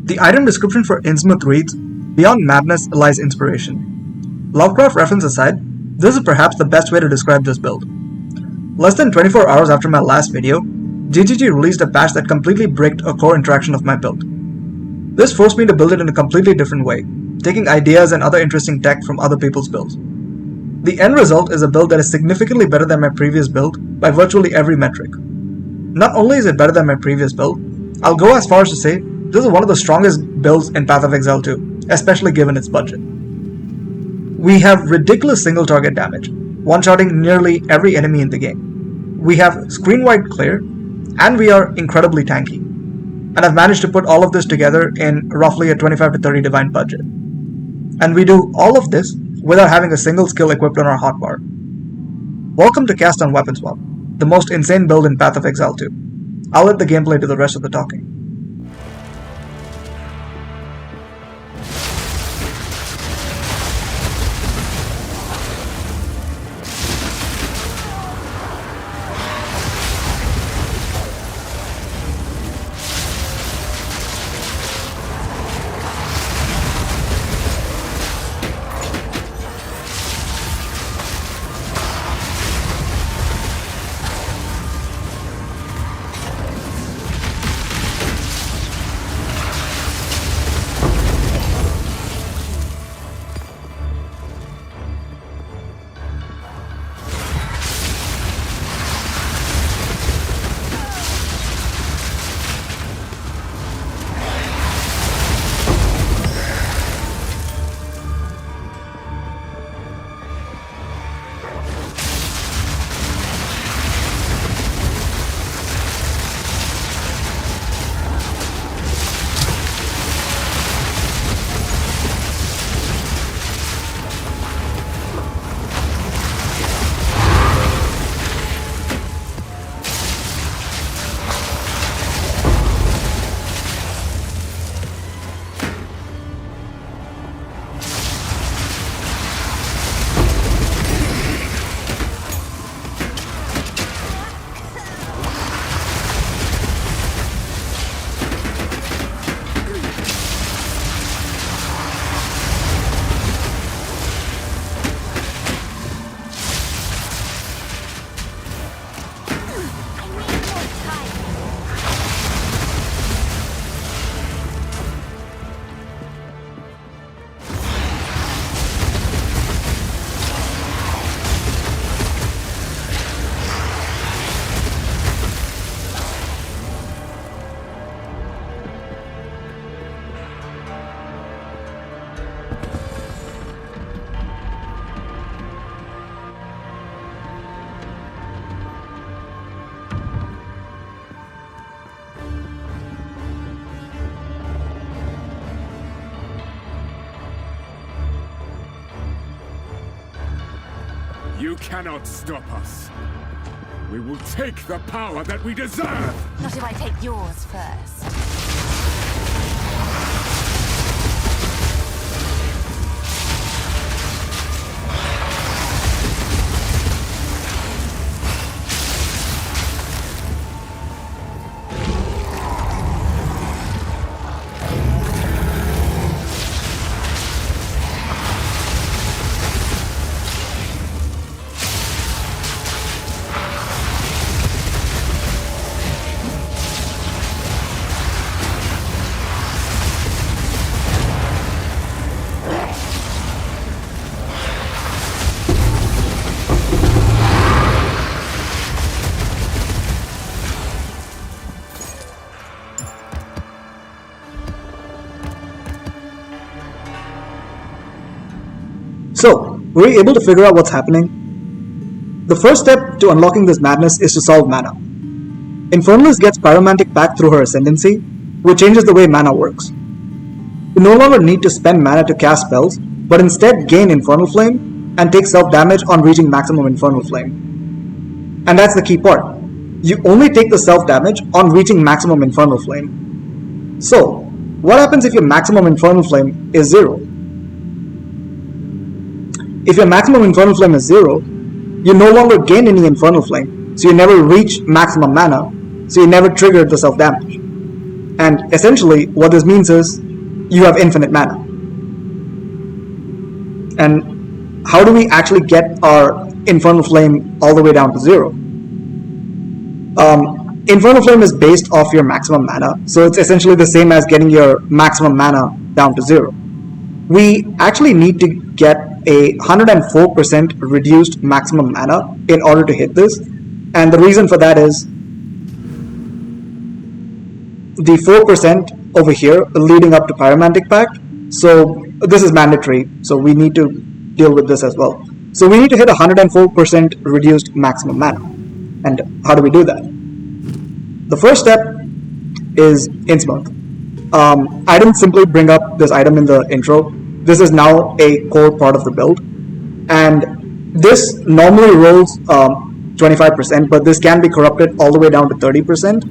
The item description for Innsmouth reads, "Beyond madness lies inspiration." Lovecraft reference aside, this is perhaps the best way to describe this build. Less than 24 hours after my last video, GGG released a patch that completely bricked a core interaction of my build. This forced me to build it in a completely different way, taking ideas and other interesting tech from other people's builds. The end result is a build that is significantly better than my previous build by virtually every metric. Not only is it better than my previous build, I'll go as far as to say this is one of the strongest builds in Path of Exile 2, especially given its budget. We have ridiculous single target damage, one-shotting nearly every enemy in the game. We have screen-wide clear, and we are incredibly tanky. And I've managed to put all of this together in roughly a 25 to 30 divine budget. And we do all of this without having a single skill equipped on our hotbar. Welcome to Cast on Weapon Swap, the most insane build in Path of Exile 2. I'll let the gameplay do the rest of the talking. You cannot stop us. We will take the power that we deserve! Not if I take yours first. So, were you able to figure out what's happening? The first step to unlocking this madness is to solve mana. Infernalist gets Pyromantic back through her ascendency, which changes the way mana works. You no longer need to spend mana to cast spells, but instead gain Infernal Flame and take self-damage on reaching maximum Infernal Flame. And that's the key part. You only take the self-damage on reaching maximum Infernal Flame. So, what happens if your maximum Infernal Flame is 0? If your maximum Infernal Flame is 0, you no longer gain any Infernal Flame, so you never reach maximum mana, so you never trigger the self-damage. And essentially, what this means is you have infinite mana. And how do we actually get our Infernal Flame all the way down to 0? Infernal Flame is based off your maximum mana, so it's essentially the same as getting your maximum mana down to 0. We actually need to get a 104% reduced maximum mana in order to hit this, and the reason for that is the 4% over here leading up to Pyromantic Pact. So this is mandatory, so we need to deal with this as well. So we need to hit 104% reduced maximum mana. And how do we do that? The first step is Innsmouth. I didn't simply bring up this item in the intro. This is now a core part of the build. And this normally rolls 25%, but this can be corrupted all the way down to 30%.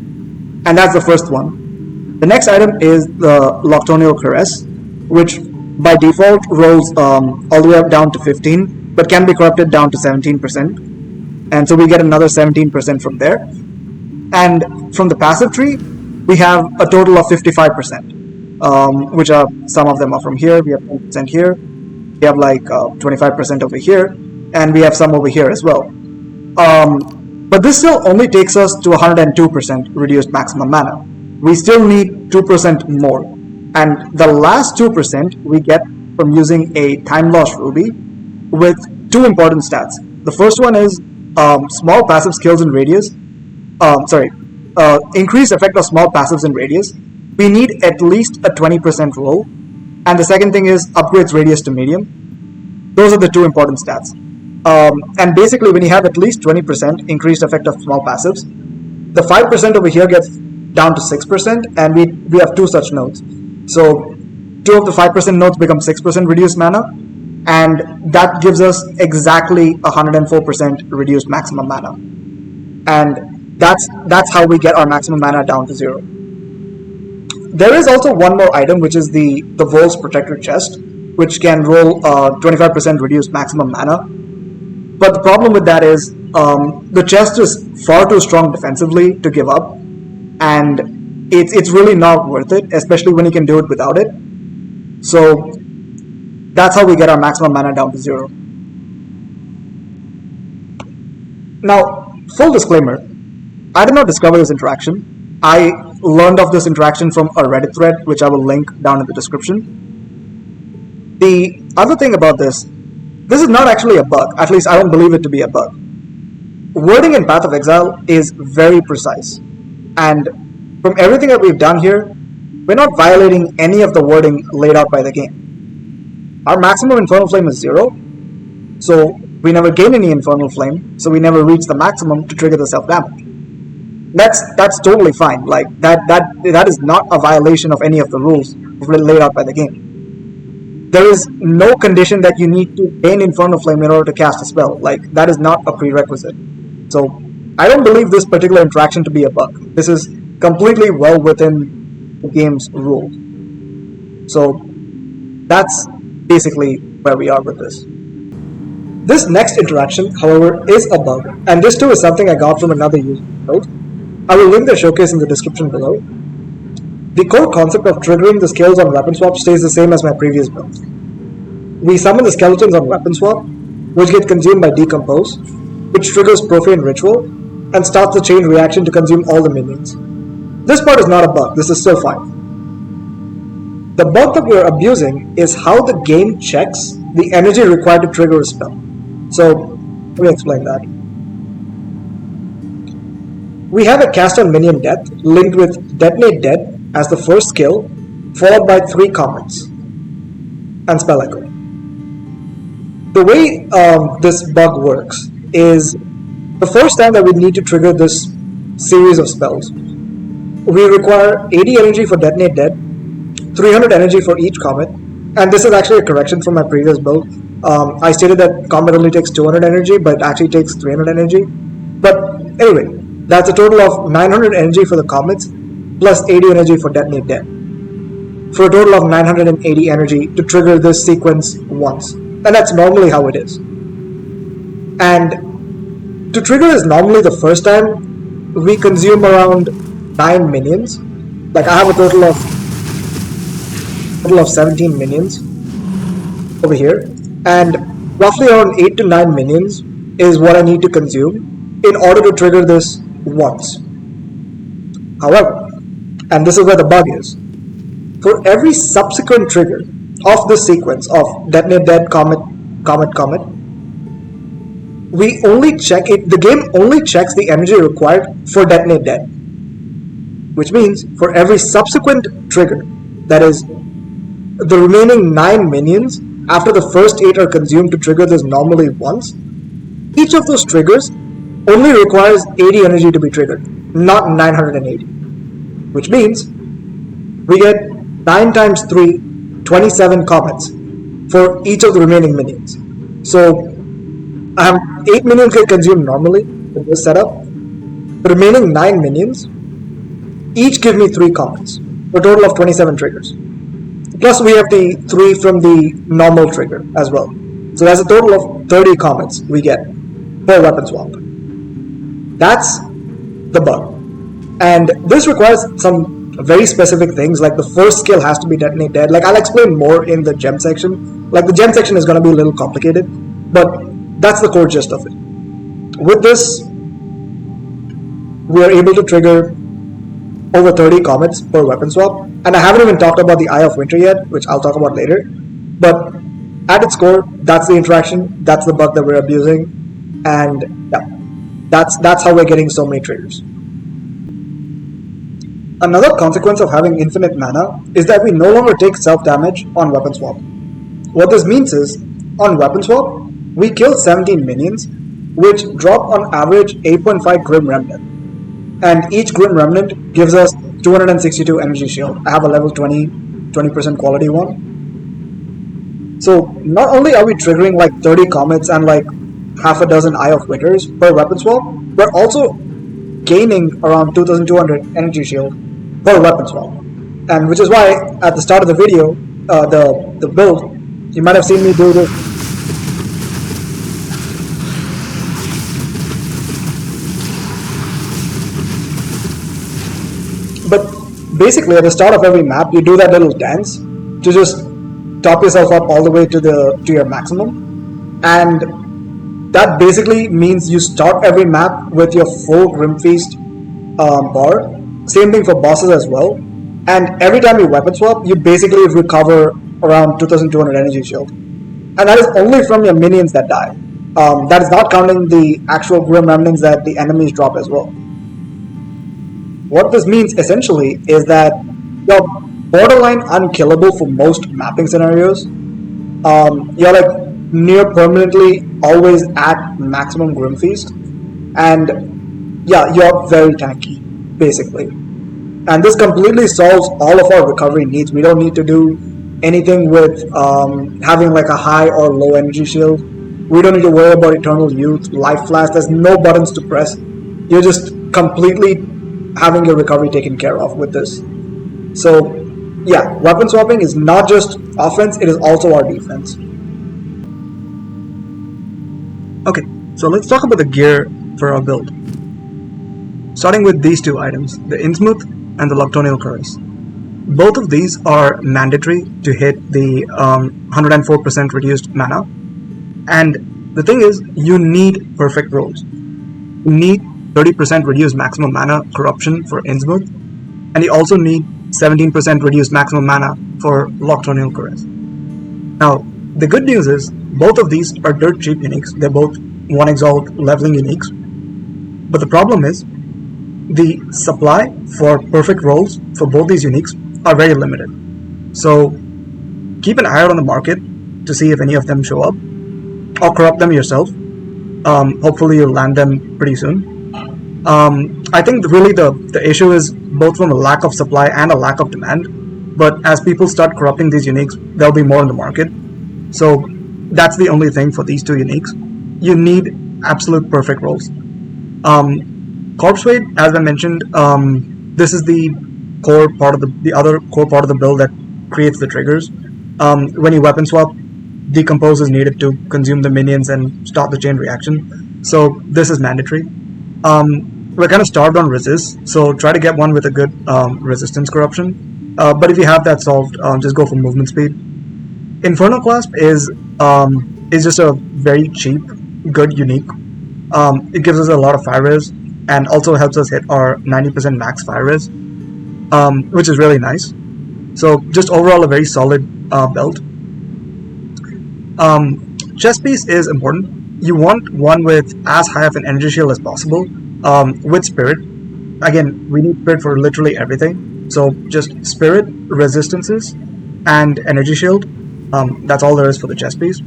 And that's the first one. The next item is the Nocturnal Caress, which by default rolls all the way up down to 15, but can be corrupted down to 17%. And so we get another 17% from there. And from the passive tree, we have a total of 55%, which are, some of them are from here. We have 10% here. We have like 25% over here, and we have some over here as well. But this still only takes us to 102% reduced maximum mana. We still need 2% more. And the last 2% we get from using a Time Lost Ruby with two important stats. The first one is small passive skills in radius. Increased effect of small passives in radius. We need at least a 20% roll. And the second thing is upgrades radius to medium. Those are the two important stats. And basically, when you have at least 20% increased effect of small passives, the 5% over here gets down to 6%, and we have two such nodes. So 2 of the 5% nodes become 6% reduced mana, and that gives us exactly 104% reduced maximum mana. And that's how we get our maximum mana down to 0. There is also one more item, which is the Vol's Protector Chest, which can roll 25% reduced maximum mana. But the problem with that is the chest is far too strong defensively to give up, and it's really not worth it, especially when you can do it without it. So that's how we get our maximum mana down to 0. Now, full disclaimer, I did not discover this interaction. I learned of this interaction from a Reddit thread, which I will link down in the description. The other thing about this is not actually a bug. At least I don't believe it to be a bug. Wording in Path of Exile is very precise. And from everything that we've done here, we're not violating any of the wording laid out by the game. Our maximum Infernal Flame is 0, so we never gain any Infernal Flame, so we never reach the maximum to trigger the self-damage. That's totally fine. Like that is not a violation of any of the rules laid out by the game. There is no condition that you need to gain Infernal Flame in order to cast a spell. Like, that is not a prerequisite. So, I don't believe this particular interaction to be a bug. This is completely well within the game's rules. So, that's basically where we are with this. This next interaction, however, is a bug, and this too is something I got from another user build. I will link the showcase in the description below. The core concept of triggering the skills on weapon swap stays the same as my previous build. We summon the skeletons on weapon swap, which get consumed by Decompose, which triggers Profane Ritual, and starts the chain reaction to consume all the minions. This part is not a bug, this is still fine. The bug that we are abusing is how the game checks the energy required to trigger a spell. So, let me explain that. We have a cast on minion death linked with Detonate Dead as the first skill, followed by 3 comments and Spell Echo. The way this bug works is the first time that we need to trigger this series of spells, we require 80 energy for Detonate Dead, 300 energy for each comet, and this is actually a correction from my previous build. I stated that comet only takes 200 energy, but it actually takes 300 energy. But anyway, that's a total of 900 energy for the comets, plus 80 energy for Detonate Dead, for a total of 980 energy to trigger this sequence once. And that's normally how it is. And to trigger this normally the first time, we consume around 9 minions, like I have a total of 17 minions over here, and roughly around 8 to 9 minions is what I need to consume in order to trigger this once. However, and this is where the bug is, for every subsequent trigger of this sequence of detonate dead, comet, comet, comet, we only check it, the game only checks the energy required for detonate dead. Which means for every subsequent trigger, that is, the remaining 9 minions after the first 8 are consumed to trigger this normally once, each of those triggers only requires 80 energy to be triggered, not 980. Which means we get 9 times 3, 27 comets for each of the remaining minions. So I have 8 minions get consumed normally with this setup. The remaining 9 minions each give me 3 comets, for a total of 27 triggers. Plus we have the 3 from the normal trigger as well. So that's a total of 30 comets we get per weapon swap. That's the bug. And this requires some very specific things, like the first skill has to be detonate dead. Like I'll explain more in the gem section. Like the gem section is going to be a little complicated, but that's the core gist of it. With this, we are able to trigger over 30 comets per weapon swap, and I haven't even talked about the Eye of Winter yet, which I'll talk about later. But at its core, that's the interaction, that's the bug that we're abusing, and yeah, that's how we're getting so many triggers. Another consequence of having infinite mana is that we no longer take self-damage on weapon swap. What this means is, on weapon swap, we kill 17 minions, which drop on average 8.5 Grim Remnant. And each Grim Remnant gives us 262 energy shield. I have a level 20% quality one. So not only are we triggering like 30 comets and like half a dozen Eye of Winters per weapon swap, we're also gaining around 2200 energy shield per weapon swap. And which is why at the start of the video, the build, you might have seen me do this. But basically at the start of every map, you do that little dance to just top yourself up all the way to your maximum. And that basically means you start every map with your full Grim Feast bar. Same thing for bosses as well. And every time you weapon swap, you basically recover around 2200 energy shield. And that is only from your minions that die. That is not counting the actual Grim Remnants that the enemies drop as well. What this means essentially is that you're borderline unkillable for most mapping scenarios. You're like near permanently always at maximum Grim Feast, and yeah, you're very tanky basically. And this completely solves all of our recovery needs. We don't need to do anything with having like a high or low energy shield. We don't need to worry about Eternal Youth, Life Flash. There's no buttons to press. You're just completely having your recovery taken care of with this. So yeah, weapon swapping is not just offense, it is also our defense. Okay, so let's talk about the gear for our build. Starting with these two items, the Innsmouth and the Luctonial Curse. Both of these are mandatory to hit the 104% reduced mana. And the thing is, you need perfect rolls. You need 30% reduced maximum mana corruption for Innsmouth, and you also need 17% reduced maximum mana for Luctonial Caress. Now, the good news is, both of these are dirt cheap uniques. They're both 1 Exalt leveling uniques. But the problem is, the supply for perfect rolls for both these uniques are very limited. So, keep an eye out on the market to see if any of them show up, or corrupt them yourself. Hopefully you'll land them pretty soon. I think really the issue is both from a lack of supply and a lack of demand, but as people start corrupting these uniques, there'll be more in the market. So that's the only thing for these two uniques. You need absolute perfect rolls. Corpse Weight, as I mentioned, this is the core part of the other core part of the build that creates the triggers. When you weapon swap, Decompose is needed to consume the minions and stop the chain reaction. So this is mandatory. we're kind of starved on resist, so try to get one with a good resistance corruption. But if you have that solved, just go for movement speed. Infernal Clasp is just a very cheap, good unique. It gives us a lot of fire res and also helps us hit our 90% max fire res, which is really nice. So just overall a very solid belt. Chest piece is important. You want one with as high of an energy shield as possible, with spirit. Again, we need spirit for literally everything. So just spirit, resistances, and energy shield. That's all there is for the chest piece.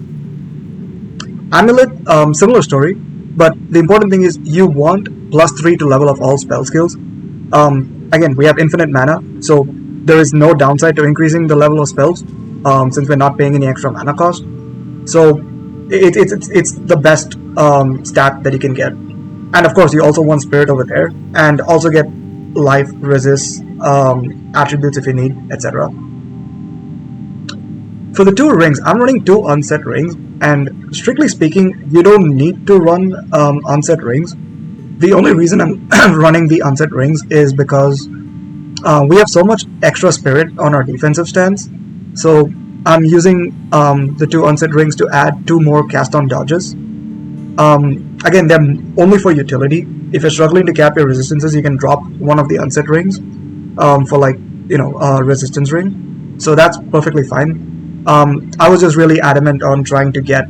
Amulet, similar story, but the important thing is you want +3 to level up all spell skills. Again, we have infinite mana, so there is no downside to increasing the level of spells, since we're not paying any extra mana cost. So it's the best stat that you can get. And of course, you also want spirit over there, and also get life, resist, attributes if you need, etc. For the 2 rings, I'm running 2 unset rings, and strictly speaking, you don't need to run unset rings. The only reason I'm running the unset rings is because we have so much extra spirit on our defensive stance, so I'm using the 2 unset rings to add 2 more cast on dodges. Again, they're only for utility. If you're struggling to cap your resistances, you can drop one of the unset rings for a resistance ring. So that's perfectly fine. I was just really adamant on trying to get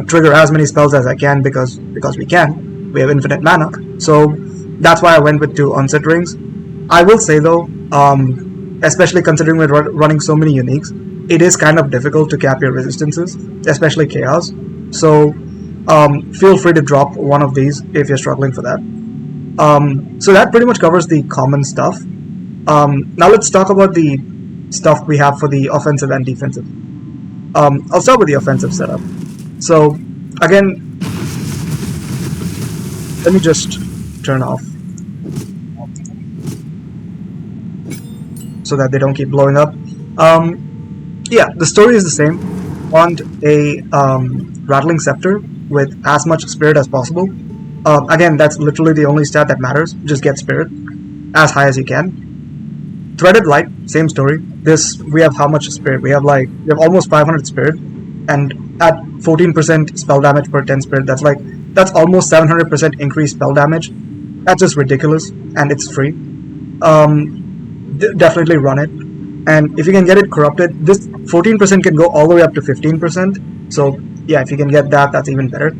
trigger as many spells as I can because we can. We have infinite mana, so that's why I went with 2 onset rings. I will say though, especially considering we're running so many uniques, it is kind of difficult to cap your resistances, especially chaos. So feel free to drop one of these if you're struggling for that. So that pretty much covers the common stuff. Now let's talk about the stuff we have for the offensive and defensive. I'll start with the offensive setup. So again, let me just turn off so that they don't keep blowing up. Yeah, the story is the same. Want a rattling scepter with as much spirit as possible. Again, that's literally the only stat that matters. Just get spirit as high as you can. Threaded light, same story. This, we have how much spirit? We have almost 500 spirit, and at 14% spell damage per 10 spirit, that's almost 700% increased spell damage. That's just ridiculous, and it's free. Definitely run it. And if you can get it corrupted, this 14% can go all the way up to 15%. So yeah, if you can get that, that's even better.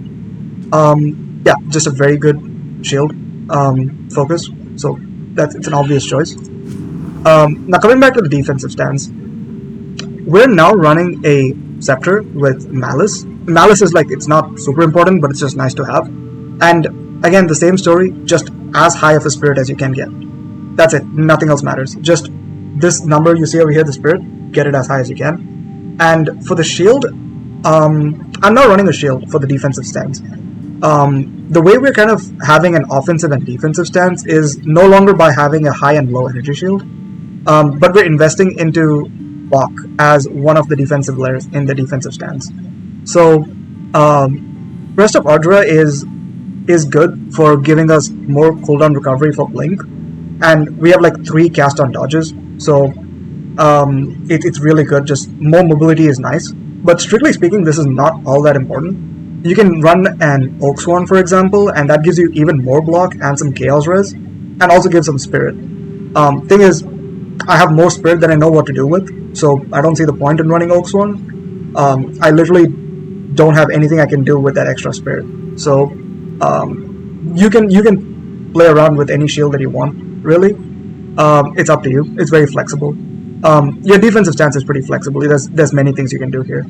Yeah, just a very good shield focus. So it's an obvious choice. Now coming back to the defensive stance, we're now running a scepter with malice. Malice is it's not super important, but it's just nice to have. And again, the same story, just as high of a spirit as you can get. That's it, nothing else matters. Just this number you see over here, the spirit, get it as high as you can. And for the shield, I'm not running a shield for the defensive stance. The way we're kind of having an offensive and defensive stance is no longer by having a high and low energy shield, but we're investing into block as one of the defensive layers in the defensive stance. So Rest of Ardra is good for giving us more cooldown recovery for Blink, and we have 3 cast on dodges, so it's really good. Just more mobility is nice, but strictly speaking, this is not all that important. You can run an Oak Swan, for example, and that gives you even more block and some chaos res, and also gives some spirit. Thing is, I have more spirit than I know what to do with, so I don't see the point in running Oak Swan. I literally don't have anything I can do with that extra spirit. So you can play around with any shield that you want, really. It's up to you. It's very flexible. Your defensive stance is pretty flexible. There's many things you can do here.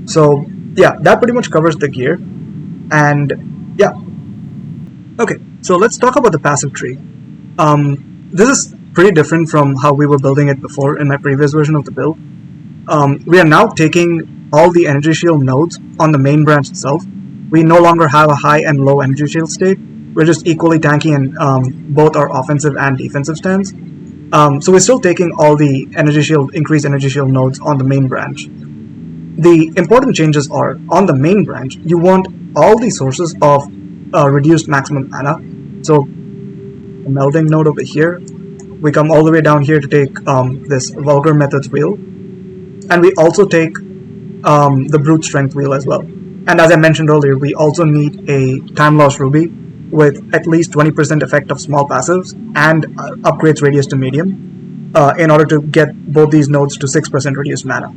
So yeah, that pretty much covers the gear. And yeah. Okay, so let's talk about the passive tree. This is pretty different from how we were building it before in my previous version of the build. We are now taking all the energy shield nodes on the main branch itself. We no longer have a high and low energy shield state. We're just equally tanky in both our offensive and defensive stance. So we're still taking all the increased energy shield nodes on the main branch. The important changes are, on the main branch, you want all the sources of reduced maximum mana. So a melding node over here. We come all the way down here to take this vulgar methods wheel, and we also take the brute strength wheel as well. And as I mentioned earlier, we also need a time loss ruby with at least 20% effect of small passives and upgrades radius to medium in order to get both these nodes to 6% reduced mana.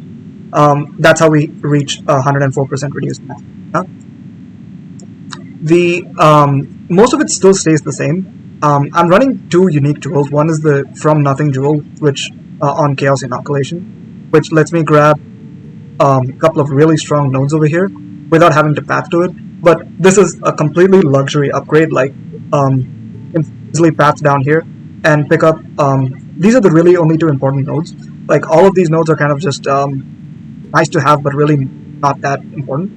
That's how we reach 104% reduced mana. The most of it still stays the same. I'm running two unique jewels. One is the From Nothing jewel, which on Chaos Inoculation, which lets me grab a couple of really strong nodes over here without having to path to it. But this is a completely luxury upgrade. Like, you can easily path down here and pick up. These are the really only two important nodes. Like, all of these nodes are kind of just nice to have, but really not that important.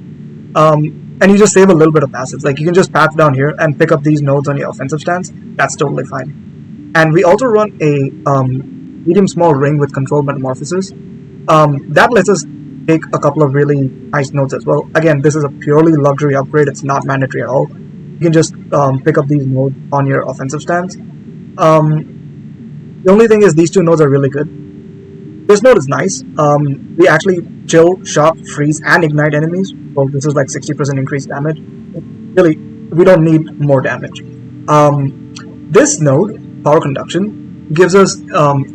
And you just save a little bit of passives. Like, you can just path down here and pick up these nodes on your offensive stance. That's totally fine. And we also run a medium small ring with controlled metamorphosis. That lets us take a couple of really nice nodes as well. Again, this is a purely luxury upgrade. It's not mandatory at all. You can just pick up these nodes on your offensive stance. The only thing is these two nodes are really good. This node is nice. We actually chill, shock, freeze, and ignite enemies. Well, this is like 60% increased damage. Really, we don't need more damage. This node, Power Conduction, gives us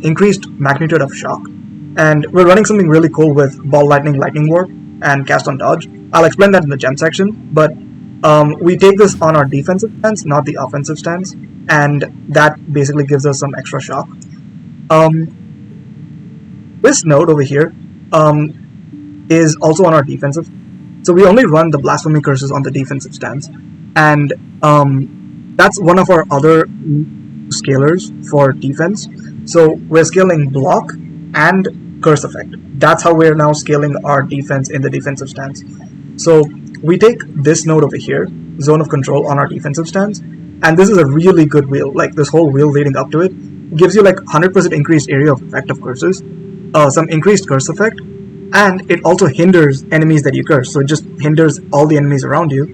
increased magnitude of shock. And we're running something really cool with Ball Lightning, Lightning Warp, and Cast on Dodge. I'll explain that in the gem section, but we take this on our defensive stance, not the offensive stance, and that basically gives us some extra shock. This node over here is also on our defensive. So we only run the Blasphemy Curses on the defensive stance, and that's one of our other scalers for defense. So we're scaling block and curse effect. That's how we're now scaling our defense in the defensive stance. So we take this node over here, Zone of Control, on our defensive stance, and this is a really good wheel. Like, this whole wheel leading up to it gives you like 100% increased area of effect of curses, some increased curse effect, and it also hinders enemies that you curse. So it just hinders all the enemies around you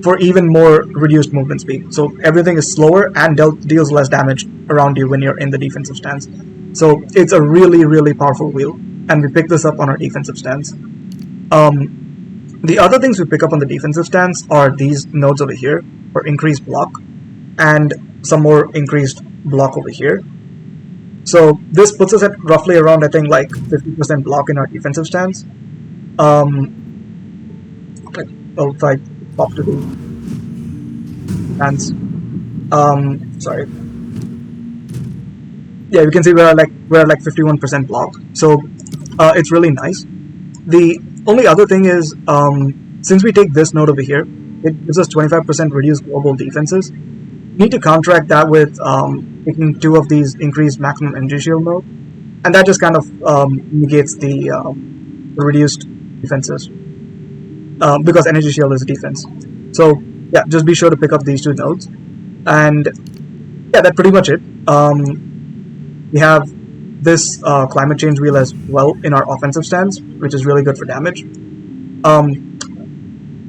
for even more reduced movement speed. So everything is slower and deals less damage around you when you're in the defensive stance. So it's a really, really powerful wheel, and we pick this up on our defensive stance. The other things we pick up on the defensive stance are these nodes over here for increased block, and some more increased block over here. So this puts us at roughly around, I think, like 50% block in our defensive stance. If I pop to the stance, sorry. Yeah, you can see we're at like 51% block. So it's really nice. The only other thing is, since we take this node over here, it gives us 25% reduced global defenses. We need to counteract that with taking two of these increased maximum energy shield nodes, and that just kind of negates the reduced defenses because energy shield is defense. So yeah, just be sure to pick up these two nodes, and yeah, that's pretty much it. We have this climate change wheel as well in our offensive stance, which is really good for damage.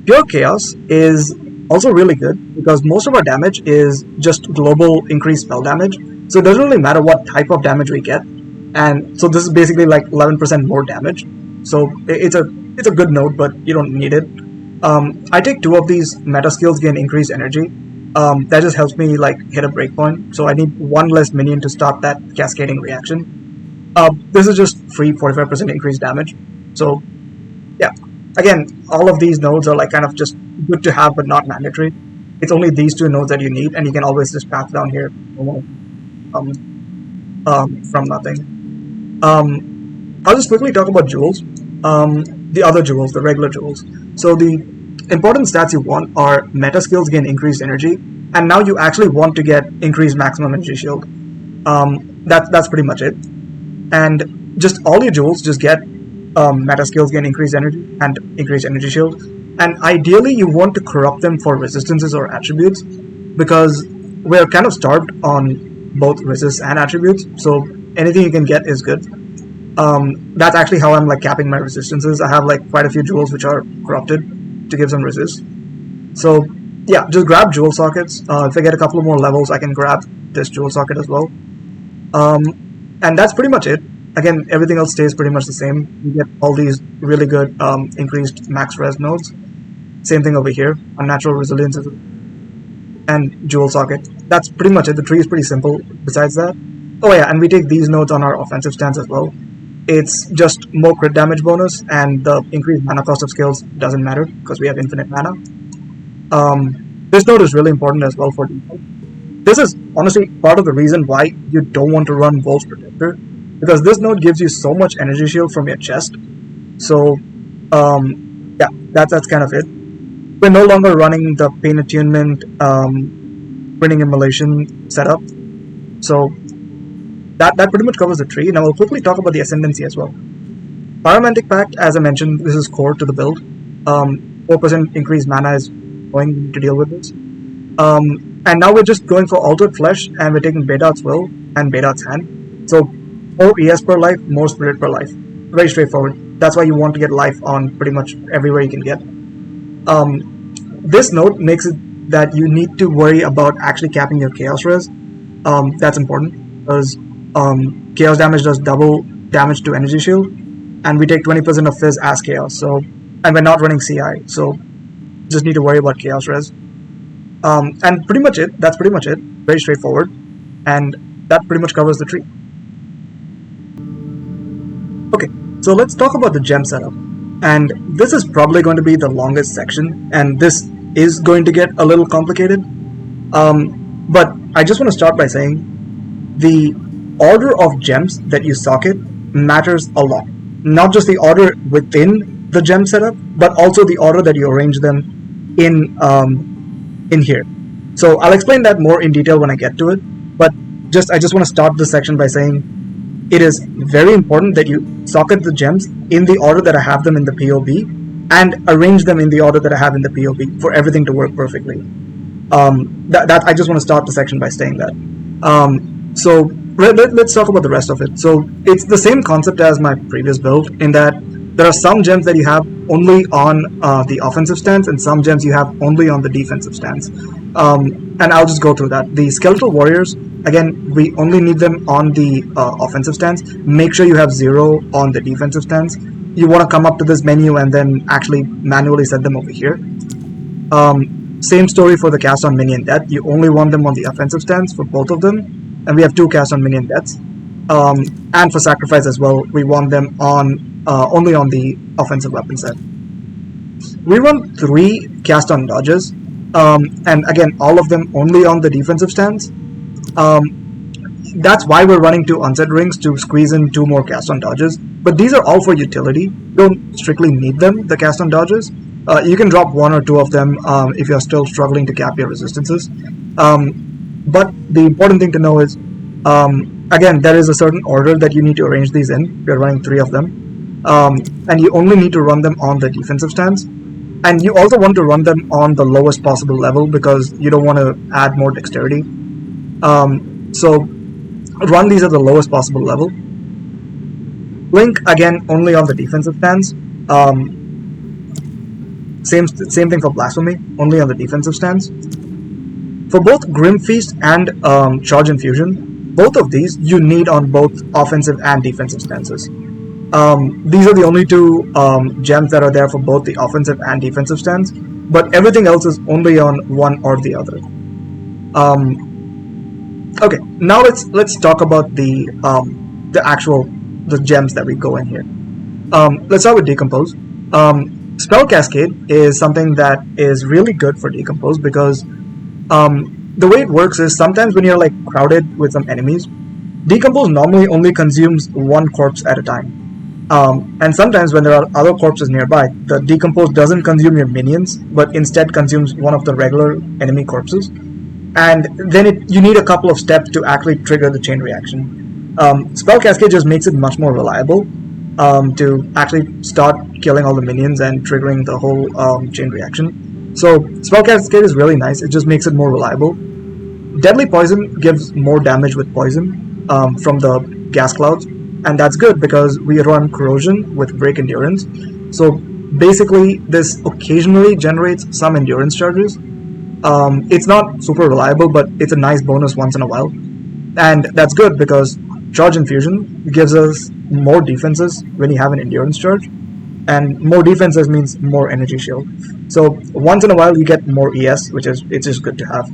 Pure Chaos is also really good because most of our damage is just global increased spell damage, so it doesn't really matter what type of damage we get, and so this is basically like 11% more damage. So it's a good node, but you don't need it. I take two of these meta skills gain increased energy. That just helps me like hit a breakpoint, so I need one less minion to stop that cascading reaction. This is just free 45% increased damage. So yeah, again, all of these nodes are like kind of just good to have but not mandatory. It's only these two nodes that you need, and you can always just path down here from nothing. I'll just quickly talk about jewels. The other jewels, the regular jewels. So the important stats you want are meta skills gain increased energy, and now you actually want to get increased maximum energy shield. That's pretty much it. And just all your jewels just get meta skills gain increased energy and increased energy shield. And ideally you want to corrupt them for resistances or attributes, because we're kind of starved on both resists and attributes, so anything you can get is good. That's actually how I'm like capping my resistances. I have like quite a few jewels which are corrupted to give some resist. So yeah, just grab jewel sockets. If I get a couple of more levels, I can grab this jewel socket as well. And that's pretty much it. Again, everything else stays pretty much the same. You get all these really good increased max res nodes. Same thing over here. Unnatural resilience and jewel socket. That's pretty much it. The tree is pretty simple besides that. Oh yeah, and we take these nodes on our offensive stance as well. It's just more crit damage bonus, and the increased mana cost of skills doesn't matter because we have infinite mana. This node is really important as well for defense. This is honestly part of the reason why you don't want to run Wolf's Protector, because this node gives you so much energy shield from your chest. So, yeah, that's kind of it. We're no longer running the Pain Attunement, Printing Immolation setup. So, that pretty much covers the tree. Now we'll quickly talk about the Ascendancy as well. Pyromantic Pact, as I mentioned, this is core to the build. 4% increased mana is going to deal with this. And now we're just going for Altered Flesh, and we're taking Bedart's Will and Bedart's Hand. So, more ES per life, more Spirit per life. Very straightforward. That's why you want to get life on pretty much everywhere you can get. This node makes it that you need to worry about actually capping your Chaos Res. That's important, because Chaos damage does double damage to Energy Shield, and we take 20% of Fizz as Chaos. So, and we're not running CI, so just need to worry about Chaos Res. And pretty much it. That's pretty much it. Very straightforward, and that pretty much covers the tree. Okay, so let's talk about the gem setup. And this is probably going to be the longest section, and this is going to get a little complicated. But I just want to start by saying the order of gems that you socket matters a lot. Not just the order within the gem setup, but also the order that you arrange them in here. So I'll explain that more in detail when I get to it, but I just want to start this section by saying it is very important that you socket the gems in the order that I have them in the POB and arrange them in the order that I have in the POB for everything to work perfectly. I just want to start the section by saying that. So let's talk about the rest of it. So it's the same concept as my previous build in that there are some gems that you have only on the offensive stance and some gems you have only on the defensive stance. And I'll just go through that. The Skeletal Warriors, again, we only need them on the offensive stance. Make sure you have 0 on the defensive stance. You want to come up to this menu and then actually manually set them over here. Same story for the Cast on Minion Death. You only want them on the offensive stance for both of them. And we have 2 Cast on Minion Deaths. And for Sacrifice as well, we want them on only on the offensive weapon set. We run 3 Cast on Dodges. And again, all of them only on the defensive stance. That's why we're running 2 Unset Rings to squeeze in 2 more Cast on Dodges. But these are all for utility. You don't strictly need them, the Cast on Dodges. You can drop 1 or 2 of them if you're still struggling to cap your resistances. But the important thing to know is, again, there is a certain order that you need to arrange these in. We're running 3 of them. And you only need to run them on the defensive stance. And you also want to run them on the lowest possible level because you don't want to add more dexterity. So run these at the lowest possible level. Blink, again, only on the defensive stance. Same thing for Blasphemy, only on the defensive stance. For both Grim Feast and Charge Infusion, both of these you need on both offensive and defensive stances. These are the only 2 gems that are there for both the offensive and defensive stance, but everything else is only on one or the other. Okay, now let's talk about the gems that we go in here. Let's start with Decompose. Spell Cascade is something that is really good for Decompose because the way it works is sometimes when you're like crowded with some enemies, Decompose normally only consumes 1 corpse at a time. And sometimes when there are other corpses nearby, the Decompose doesn't consume your minions, but instead consumes one of the regular enemy corpses. And then you need a couple of steps to actually trigger the chain reaction. Spell Cascade just makes it much more reliable to actually start killing all the minions and triggering the whole chain reaction. So Spell Cascade is really nice, it just makes it more reliable. Deadly Poison gives more damage with poison from the gas clouds, and that's good because we run Corrosion with Break Endurance. So basically this occasionally generates some endurance charges, It's not super reliable, but it's a nice bonus once in a while. And that's good because Charge Infusion gives us more defenses when you have an Endurance Charge. And more defenses means more energy shield. So once in a while you get more ES, it's just good to have.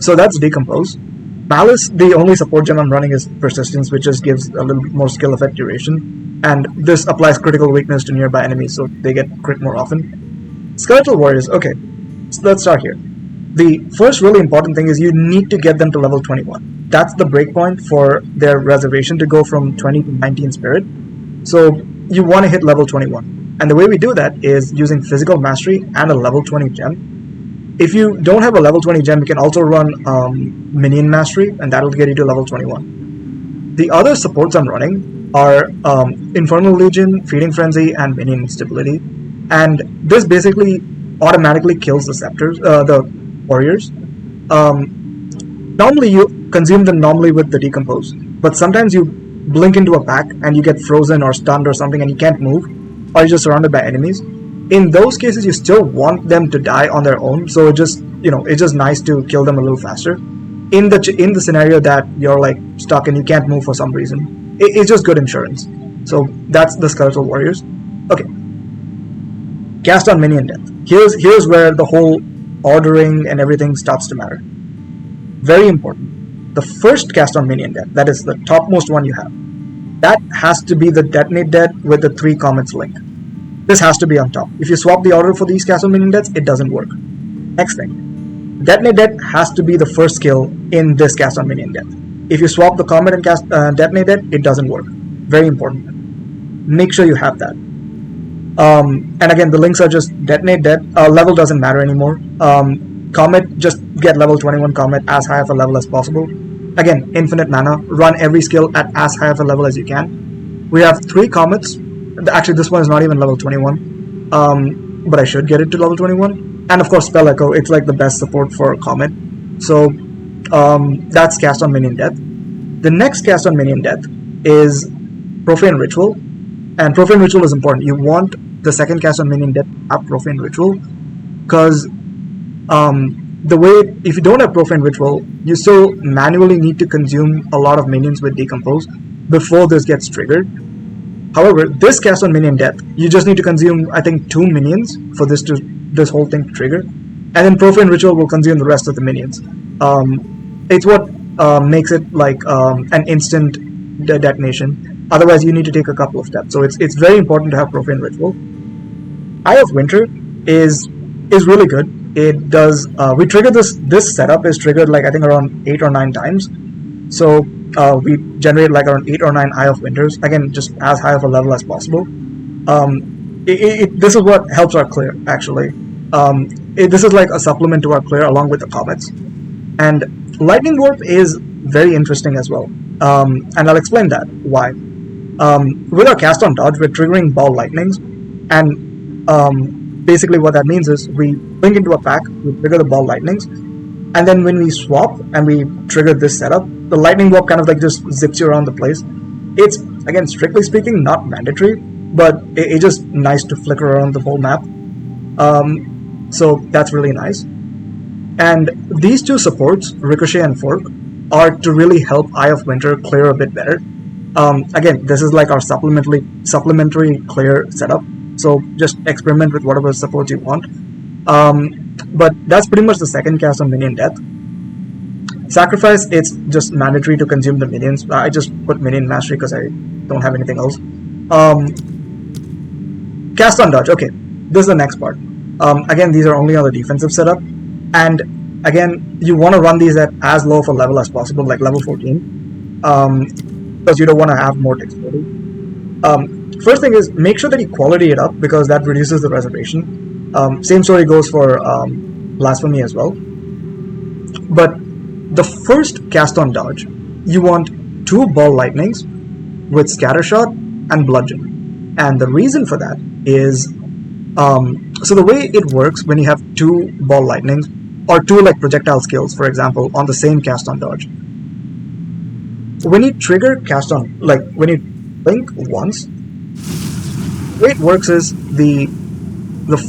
So that's Decompose. Malice, the only support gem I'm running is Persistence, which just gives a little bit more skill effect duration. And this applies critical weakness to nearby enemies, so they get crit more often. Skeletal Warriors, okay, so let's start here. The first really important thing is you need to get them to level 21. That's the breakpoint for their reservation to go from 20 to 19 spirit. So you want to hit level 21. And the way we do that is using Physical Mastery and a level 20 gem. If you don't have a level 20 gem, you can also run Minion Mastery, and that'll get you to level 21. The other supports I'm running are Infernal Legion, Feeding Frenzy, and Minion Instability. And this basically automatically kills the Scepters, the Warriors. Normally you consume them normally with the Decompose, but sometimes you blink into a pack and you get frozen or stunned or something and you can't move, or you're just surrounded by enemies. In those cases, you still want them to die on their own, so it's just nice to kill them a little faster. In the scenario that you're like stuck and you can't move for some reason, it's just good insurance. So that's the Skeletal Warriors. Okay. Cast on Minion Death. Here's where the whole ordering and everything starts to matter. Very important. The first cast on Minion Death, that is the topmost one you have, that has to be the Detonate Dead with the 3 Comets link. This has to be on top. If you swap the order for these cast on Minion Deaths, it doesn't work. Next thing. Detonate Dead has to be the first skill in this cast on Minion Death. If you swap the Comet and cast Detonate Dead, it doesn't work. Very important. Make sure you have that. And again, the links are just Detonate Dead. Level doesn't matter anymore. Comet, just get level 21 Comet as high of a level as possible. Again, infinite mana. Run every skill at as high of a level as you can. We have 3 Comets. Actually, this one is not even level 21. But I should get it to level 21. And of course, Spell Echo. It's like the best support for Comet. So, that's cast on Minion Death. The next cast on Minion Death is Profane Ritual. And Profane Ritual is important. You want the second cast on Minion Death to have Profane Ritual, because the way, if you don't have Profane Ritual, you still manually need to consume a lot of minions with Decompose before this gets triggered. However, this cast on Minion Death, you just need to consume, I think, 2 minions for this whole thing to trigger, and then Profane Ritual will consume the rest of the minions. It's what makes it like an instant detonation. Otherwise, you need to take a couple of steps. So it's very important to have Profane Ritual. Eye of Winter is really good. It does. We trigger this setup is triggered like I think around 8 or 9 times. So we generate like around 8 or 9 Eye of Winters. Again, just as high of a level as possible. This is what helps our clear actually. This is like a supplement to our clear along with the Comets. And Lightning Warp is very interesting as well. And I'll explain that why. With our cast on dodge, we're triggering ball lightnings, and basically what that means is we blink into a pack, we trigger the ball lightnings, and then when we swap and we trigger this setup, the lightning warp kind of like just zips you around the place. It's, again, strictly speaking, not mandatory, but it's just nice to flicker around the whole map. So that's really nice. And these 2 supports, Ricochet and Fork, are to really help Eye of Winter clear a bit better. Again, this is like our supplementary clear setup, so just experiment with whatever supports you want. But that's pretty much the second cast on Minion Death. Sacrifice, it's just mandatory to consume the minions. I just put Minion Mastery because I don't have anything else. Cast on Dodge, okay, this is the next part. Again, these are only on the defensive setup, and again, you want to run these at as low of a level as possible, like level 14. Because you don't want to have more dexterity. First thing is, make sure that you quality it up, because that reduces the reservation. Same story goes for Blasphemy as well. But the first cast on dodge, you want 2 ball lightnings with Scattershot and Bludgeon. And the reason for that is, so the way it works when you have 2 ball lightnings, or 2 like projectile skills, for example, on the same cast on dodge, when you trigger cast on, like when you blink once, the way it works is the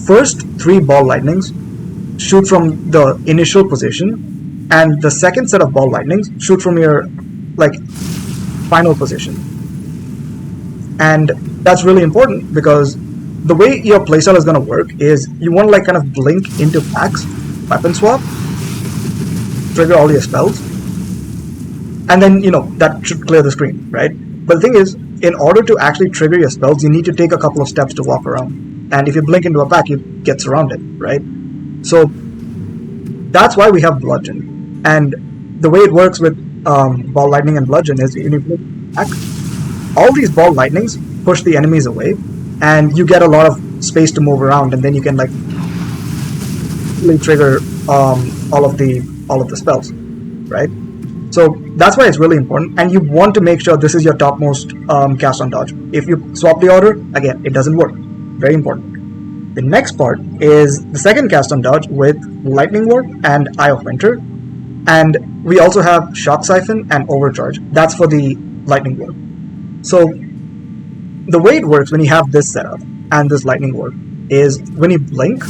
first 3 ball lightnings shoot from the initial position, and the second set of ball lightnings shoot from your like final position. And that's really important because the way your playstyle is going to work is you want to like kind of blink into packs, weapon swap, trigger all your spells, and then that should clear the screen, right? But the thing is, in order to actually trigger your spells, you need to take a couple of steps to walk around. And if you blink into a pack, you get surrounded, right? So that's why we have bludgeon. And the way it works with ball lightning and bludgeon is when you blink back, all these ball lightnings push the enemies away, and you get a lot of space to move around, and then you can like really trigger all of the spells, right? So that's why it's really important, and you want to make sure this is your topmost cast on dodge. If you swap the order, again, it doesn't work. Very important. The next part is the second cast on dodge with Lightning Warp and Eye of Winter, and we also have Shock Siphon and Overcharge. That's for the Lightning Warp. So the way it works when you have this setup and this Lightning Warp is when you blink,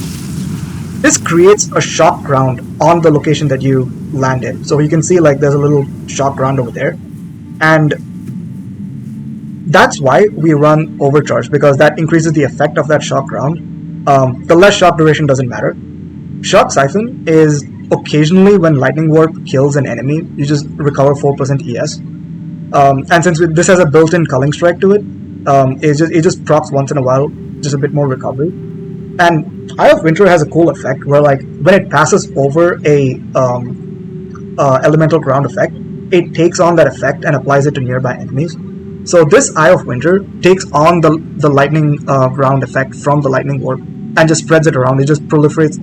this creates a shock ground on the location that you land in. So you can see like there's a little shock ground over there. And that's why we run Overcharge, because that increases the effect of that shock ground. The less shock duration doesn't matter. Shock Siphon is occasionally when Lightning Warp kills an enemy, you just recover 4% ES. And since this has a built-in Culling Strike to it, it just procs once in a while, just a bit more recovery. And Eye of Winter has a cool effect where, like, when it passes over a elemental ground effect, it takes on that effect and applies it to nearby enemies. So this Eye of Winter takes on the lightning ground effect from the Lightning Warp and just spreads it around. It just proliferates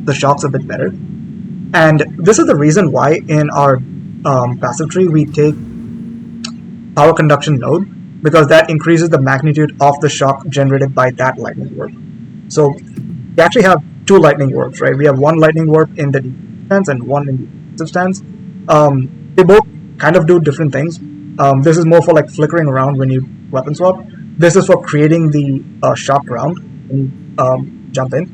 the shocks a bit better. And this is the reason why in our passive tree we take Power Conduction Node, because that increases the magnitude of the shock generated by that Lightning Warp. So we actually have two Lightning Warps, right? We have one Lightning Warp in the defensive stance and one in the offensive stance. They both kind of do different things. This is more for like flickering around when you weapon swap. This is for creating the shock round when you jump in.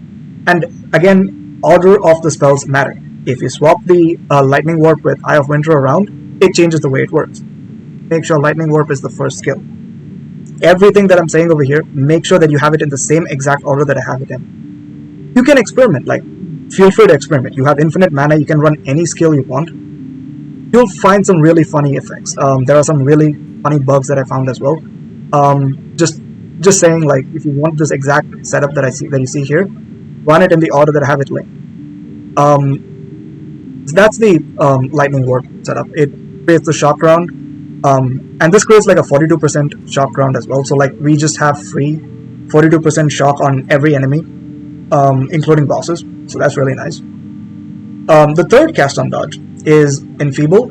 And again, order of the spells matter. If you swap the Lightning Warp with Eye of Winter around, it changes the way it works. Make sure Lightning Warp is the first skill. Everything that I'm saying over here, make sure that you have it in the same exact order that I have it in. You can experiment, like, feel free to experiment. You have infinite mana, you can run any skill you want. You'll find some really funny effects. There are some really funny bugs that I found as well. Just saying, like, if you want this exact setup that you see here, run it in the order that I have it linked. So that's the Lightning Warp setup. It creates the shock round. And this creates like a 42% shock round as well. So like we just have free 42% shock on every enemy, including bosses. So that's really nice. The third cast on dodge is Enfeeble,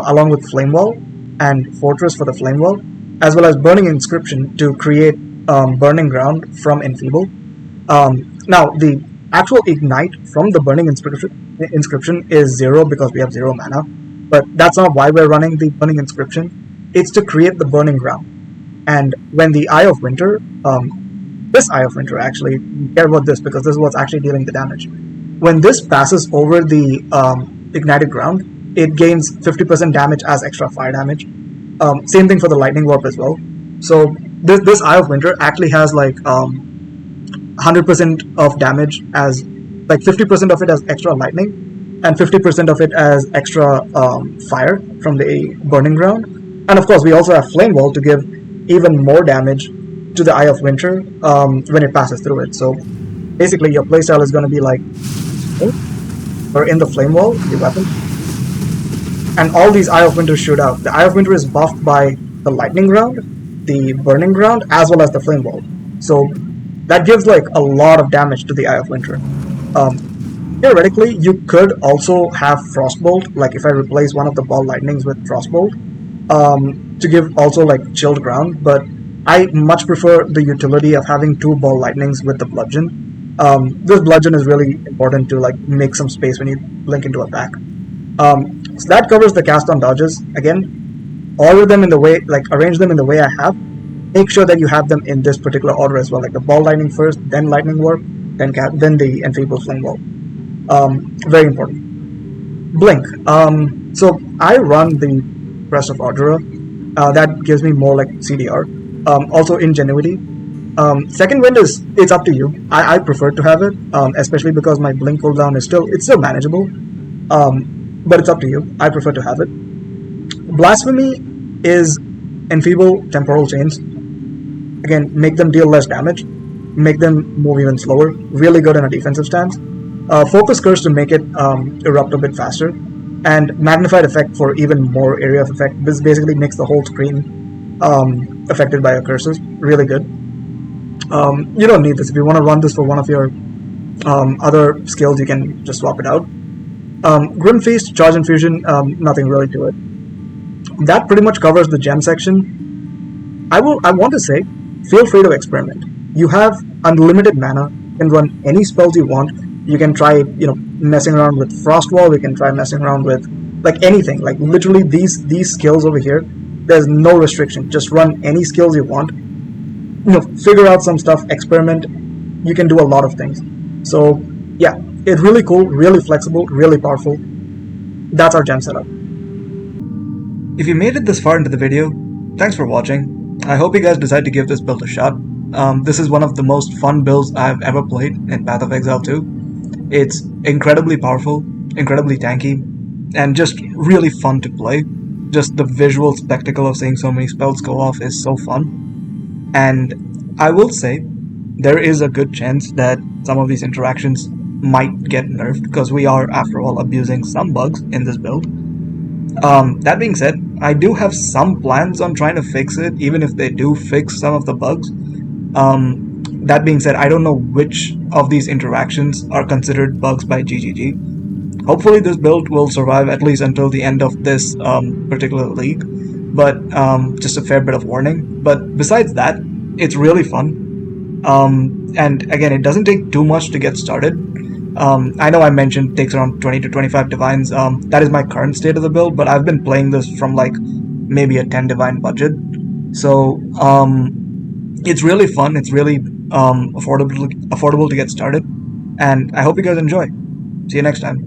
along with Flame Wall and Fortress for the Flame Wall, as well as Burning Inscription to create Burning Ground from Enfeeble. Now the actual ignite from the Burning Inscription is 0 because we have 0 mana. But that's not why we're running the Burning Inscription. It's to create the Burning Ground. And when the Eye of Winter, this Eye of Winter actually, care about this because this is what's actually dealing the damage. When this passes over the ignited ground, it gains 50% damage as extra fire damage. Same thing for the Lightning Warp as well. So this Eye of Winter actually has like 100% of damage as, like 50% of it as extra lightning, and 50% of it as extra fire from the Burning Ground. And of course, we also have Flame Wall to give even more damage to the Eye of Winter when it passes through it. So basically, your playstyle is going to be like, or in the Flame Wall, the weapon. And all these Eye of Winter shoot out. The Eye of Winter is buffed by the Lightning Ground, the Burning Ground, as well as the Flame Wall. So that gives like a lot of damage to the Eye of Winter. Theoretically, you could also have Frostbolt, like if I replace one of the ball lightnings with Frostbolt, to give also like chilled ground, but I much prefer the utility of having two ball lightnings with the bludgeon. This bludgeon is really important to like make some space when you blink into a pack. So that covers the cast on dodges. Again, order them in the way, like arrange them in the way I have. Make sure that you have them in this particular order as well, like the ball lightning first, then lightning warp, then the enfeebled flame wall. Very important. Blink. So I run the Rest of Ardura. That gives me more like CDR. Also Ingenuity. Second Wind it's up to you. I prefer to have it, especially because my Blink cooldown is still manageable. But it's up to you. I prefer to have it. Blasphemy is enfeeble temporal chains. Again, make them deal less damage, make them move even slower. Really good in a defensive stance. Focus Curse to make it erupt a bit faster, and Magnified Effect for even more area of effect. This basically makes the whole screen affected by your curses. Really good. You don't need this. If you want to run this for one of your other skills, you can just swap it out. Grim Feast, Charge Infusion, nothing really to it. That pretty much covers the gem section. I want to say, feel free to experiment. You have unlimited mana, you can run any spells you want. You can try, messing around with Frostwall, you can try messing around with, like, anything. Like, literally, these skills over here, there's no restriction. Just run any skills you want. Figure out some stuff, experiment. You can do a lot of things. So, yeah, it's really cool, really flexible, really powerful. That's our gem setup. If you made it this far into the video, thanks for watching. I hope you guys decide to give this build a shot. This is one of the most fun builds I've ever played in Path of Exile 2. It's incredibly powerful, incredibly tanky, and just really fun to play. Just the visual spectacle of seeing so many spells go off is so fun. And I will say, there is a good chance that some of these interactions might get nerfed, because we are, after all, abusing some bugs in this build. That being said, I do have some plans on trying to fix it, even if they do fix some of the bugs. That being said, I don't know which of these interactions are considered bugs by GGG. Hopefully this build will survive at least until the end of this particular league, but just a fair bit of warning. But besides that, it's really fun. And again, it doesn't take too much to get started. I know I mentioned it takes around 20 to 25 divines. That is my current state of the build, but I've been playing this from like maybe a 10 divine budget. So it's really fun. It's really affordable to get started, and I hope you guys enjoy. See you next time.